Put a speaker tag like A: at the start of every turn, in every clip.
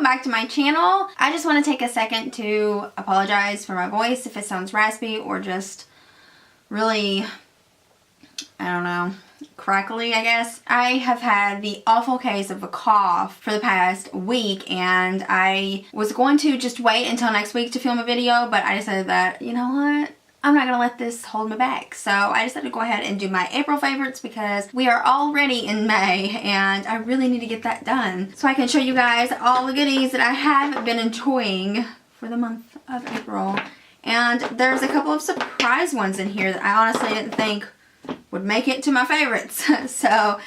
A: back to my channel. I just want to take a second to apologize for my voice if it sounds raspy or just really, I don't know, crackly, I guess. I have had the awful case of a cough for the past week, and I was going to just wait until next week to film a video, but I decided that, you know what, I'm not gonna let this hold me back. So I decided to go ahead and do my April favorites because we are already in May and I really need to get that done so I can show you guys all the goodies that I have been enjoying for the month of April. And there's a couple of surprise ones in here that I honestly didn't think would make it to my favorites. So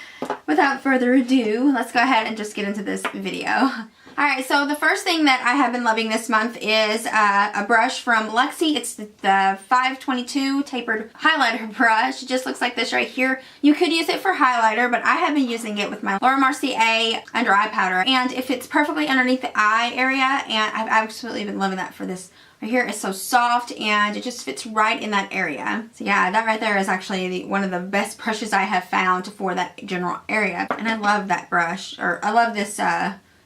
A: without further ado, let's go ahead and just get into this video. Alright, so the first thing that I have been loving this month is a brush from Luxie. It's the 522 Tapered highlighter brush. It just looks like this right here. You could use it for highlighter, but I have been using it with my Laura Mercier under eye powder. And it fits perfectly underneath the eye area, and I've absolutely been loving that for this. Right here is so soft and it just fits right in that area. So yeah, that right there is actually one of the best brushes I have found for that general area. And I love that brush, or I love this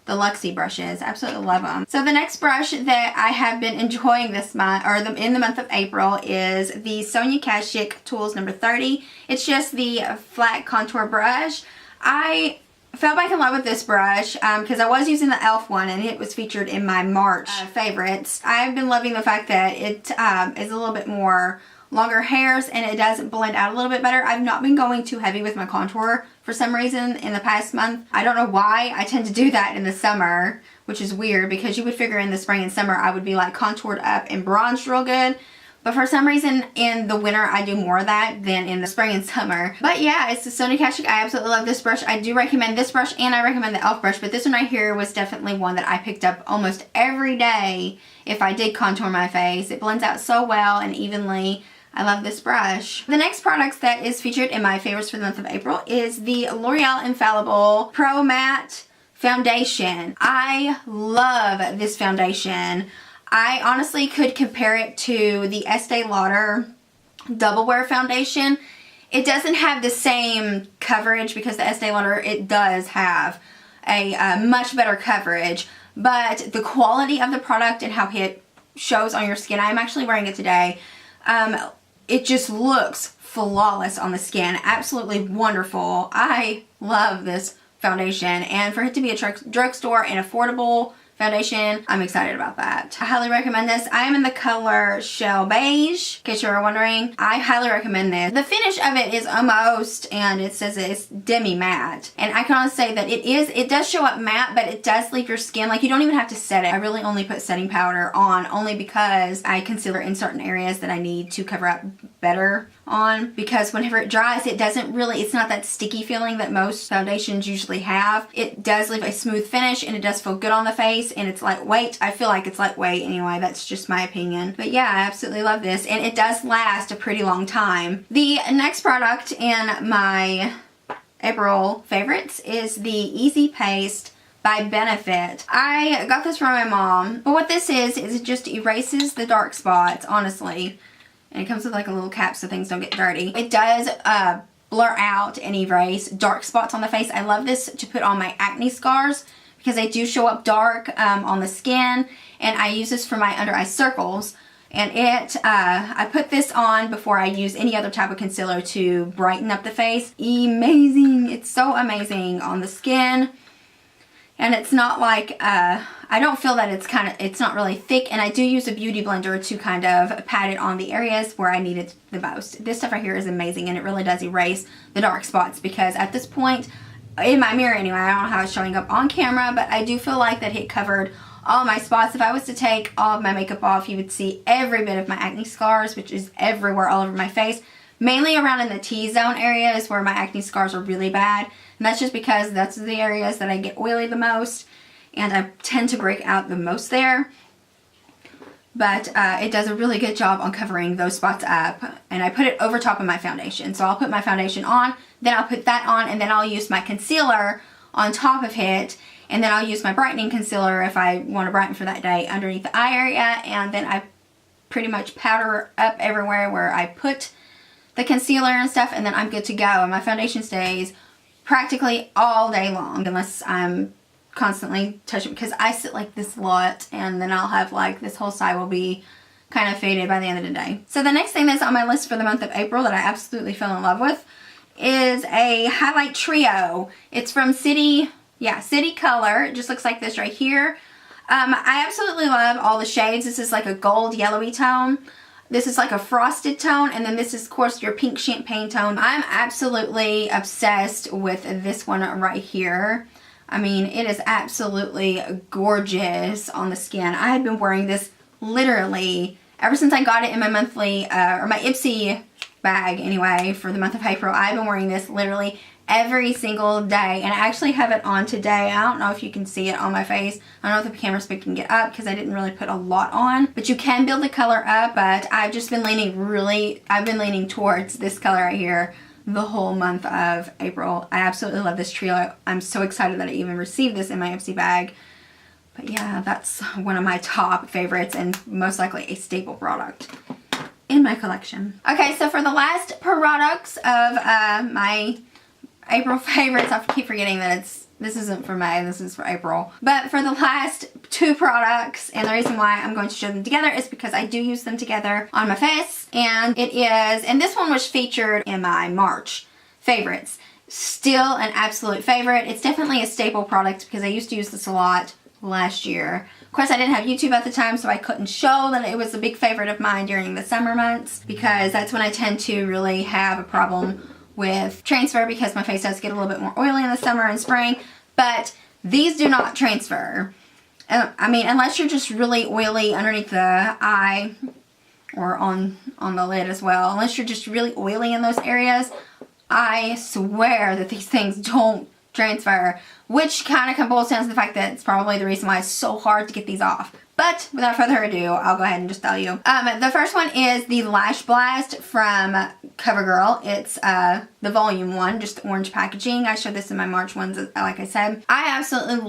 A: the Luxie brushes. Absolutely love them. So the next brush that I have been enjoying this month, or in the month of April, is the Sonia Kashuk Tools number 30. It's just the flat contour brush. I fell back in love with this brush because I was using the e.l.f. one and it was featured in my March favorites. I've been loving the fact that it is a little bit more longer hairs and it does blend out a little bit better. I've not been going too heavy with my contour for some reason in the past month. I don't know why. I tend to do that in the summer, which is weird because you would figure in the spring and summer I would be like contoured up and bronzed real good. But for some reason in the winter I do more of that than in the spring and summer. But yeah, it's the Sonia Kashuk. I absolutely love this brush. I do recommend this brush and I recommend the e.l.f. brush, but this one right here was definitely one that I picked up almost every day if I did contour my face. It blends out so well and evenly. I love this brush. The next product that is featured in my favorites for the month of April is the L'Oreal Infallible Pro Matte Foundation. I love this foundation. I honestly could compare it to the Estee Lauder Double Wear Foundation. It doesn't have the same coverage because the Estee Lauder, it does have a much better coverage, but the quality of the product and how it shows on your skin, I'm actually wearing it today, it just looks flawless on the skin. Absolutely wonderful. I love this foundation, and for it to be a drugstore and affordable foundation, I'm excited about that. I highly recommend this. I am in the color Shell Beige, in case you were wondering. I highly recommend this. The finish of it is almost, and it says it's demi matte, and I can honestly say that it does show up matte, but it does leave your skin, like you don't even have to set it. I really only put setting powder on only because I concealer in certain areas that I need to cover up better on, because whenever it dries it doesn't really, it's not that sticky feeling that most foundations usually have. It does leave a smooth finish and it does feel good on the face, and it's lightweight. I feel like it's lightweight anyway, that's just my opinion. But yeah, I absolutely love this, and it does last a pretty long time. The next product in my April favorites is the Easy Paste by Benefit. I got this from my mom, but what this is it just erases the dark spots, honestly. And it comes with like a little cap so things don't get dirty. It does blur out and erase dark spots on the face. I love this to put on my acne scars because they do show up dark on the skin, and I use this for my under eye circles. And I put this on before I use any other type of concealer to brighten up the face. Amazing. It's so amazing on the skin. And it's not like, I don't feel that it's not really thick, and I do use a beauty blender to kind of pat it on the areas where I need it the most. This stuff right here is amazing, and it really does erase the dark spots, because at this point, in my mirror anyway, I don't know how it's showing up on camera, but I do feel like that it covered all my spots. If I was to take all of my makeup off, you would see every bit of my acne scars, which is everywhere all over my face. Mainly around in the T-zone areas where my acne scars are really bad. And that's just because that's the areas that I get oily the most, and I tend to break out the most there. But it does a really good job on covering those spots up. And I put it over top of my foundation. So I'll put my foundation on, then I'll put that on, and then I'll use my concealer on top of it. And then I'll use my brightening concealer if I want to brighten for that day underneath the eye area. And then I pretty much powder up everywhere where I put the concealer and stuff, and then I'm good to go. And my foundation stays practically all day long unless I'm constantly touch it because I sit like this a lot, and then I'll have like this whole side will be kind of faded by the end of the day. So the next thing that's on my list for the month of April that I absolutely fell in love with is a highlight trio. It's from City Color. It just looks like this right here. I absolutely love all the shades. This is like a gold yellowy tone. This is like a frosted tone, and then this is, of course, your pink champagne tone. I'm absolutely obsessed with this one right here. I mean, it is absolutely gorgeous on the skin. I had been wearing this literally ever since I got it in my monthly, or my Ipsy bag anyway, for the month of April. I've been wearing this literally every single day, and I actually have it on today. I don't know if you can see it on my face. I don't know if the camera's picking it up because I didn't really put a lot on, but you can build the color up. But I've just been leaning towards this color right here the whole month of April. I absolutely love this trio. I'm so excited that I even received this in my Ipsy bag. But yeah, that's one of my top favorites and most likely a staple product in my collection. Okay, so for the last products of my April favorites, I keep forgetting that this isn't for May, this is for April. But for the last two products, and the reason why I'm going to show them together is because I do use them together on my face. And this one was featured in my March favorites. Still an absolute favorite. It's definitely a staple product because I used to use this a lot last year. Of course, I didn't have YouTube at the time, so I couldn't show that it was a big favorite of mine during the summer months, because that's when I tend to really have a problem with transfer, because my face does get a little bit more oily in the summer and spring. But these do not transfer. I mean, unless you're just really oily underneath the eye or on the lid as well. Unless you're just really oily in those areas, I swear that these things don't transfer, which kind of boils down to the fact that it's probably the reason why it's so hard to get these off. But without further ado, I'll go ahead and just tell you. The first one is the Lashblast from CoverGirl. It's the volume one, just orange packaging. I showed this in my March ones, like I said. I absolutely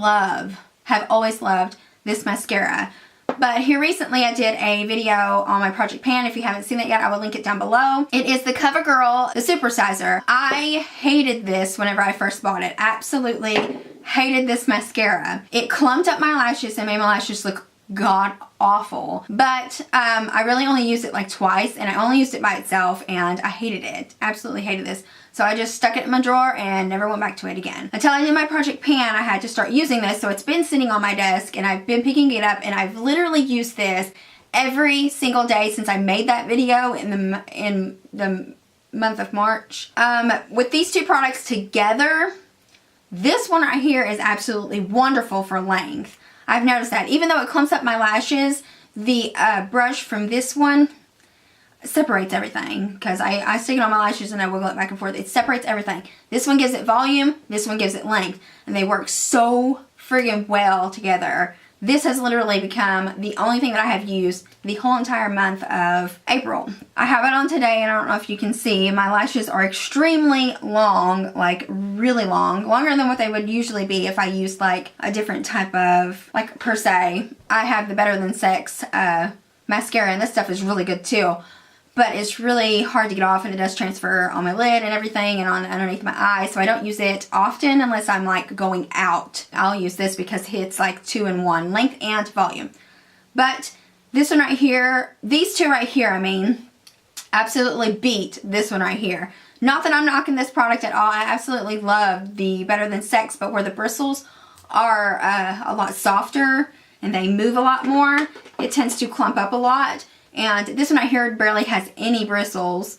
A: have always loved this mascara. But here recently I did a video on my Project Pan. If you haven't seen it yet, I will link it down below. It is the CoverGirl, the Supersizer. I hated this whenever I first bought it. Absolutely hated this mascara. It clumped up my lashes and made my lashes look god awful. But I really only used it like twice, and I only used it by itself, and I hated it. Absolutely hated this. So I just stuck it in my drawer and never went back to it again. Until I did my Project Pan, I had to start using this. So it's been sitting on my desk, and I've been picking it up, and I've literally used this every single day since I made that video in the month of March. With these two products together, this one right here is absolutely wonderful for length. I've noticed that. Even though it clumps up my lashes, the brush from this one separates everything, because I stick it on my lashes and I wiggle it back and forth. It separates everything. This one gives it volume, this one gives it length, and they work so friggin' well together. This has literally become the only thing that I have used the whole entire month of April. I have it on today, and I don't know if you can see, my lashes are extremely long, like really long, longer than what they would usually be if I used like a different type of, like per se. I have the Better Than Sex mascara, and this stuff is really good too. But it's really hard to get off, and it does transfer on my lid and everything, and on underneath my eye, so I don't use it often unless I'm like going out. I'll use this because it's like 2-in-1, length and volume. But this one right here, these two right here, I mean, absolutely beat this one right here. Not that I'm knocking this product at all. I absolutely love the Better Than Sex, but where the bristles are a lot softer and they move a lot more, it tends to clump up a lot. And this one right here barely has any bristles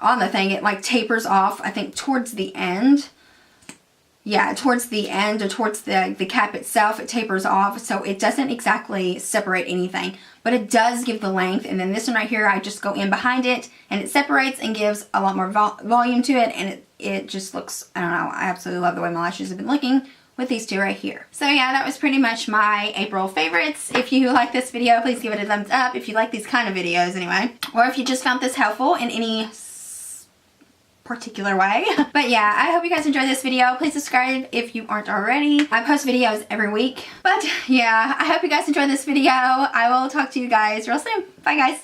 A: on the thing. It like tapers off, I think, towards the end. Yeah, towards the end, or towards the cap itself, it tapers off. So it doesn't exactly separate anything. But it does give the length. And then this one right here, I just go in behind it, and it separates and gives a lot more volume to it. And it just looks, I don't know, I absolutely love the way my lashes have been looking with these two right here. So yeah, that was pretty much my April favorites. If you like this video, please give it a thumbs up if you like these kind of videos anyway. Or if you just found this helpful in any particular way. But yeah, I hope you guys enjoyed this video. Please subscribe if you aren't already. I post videos every week. But yeah, I hope you guys enjoyed this video. I will talk to you guys real soon. Bye guys.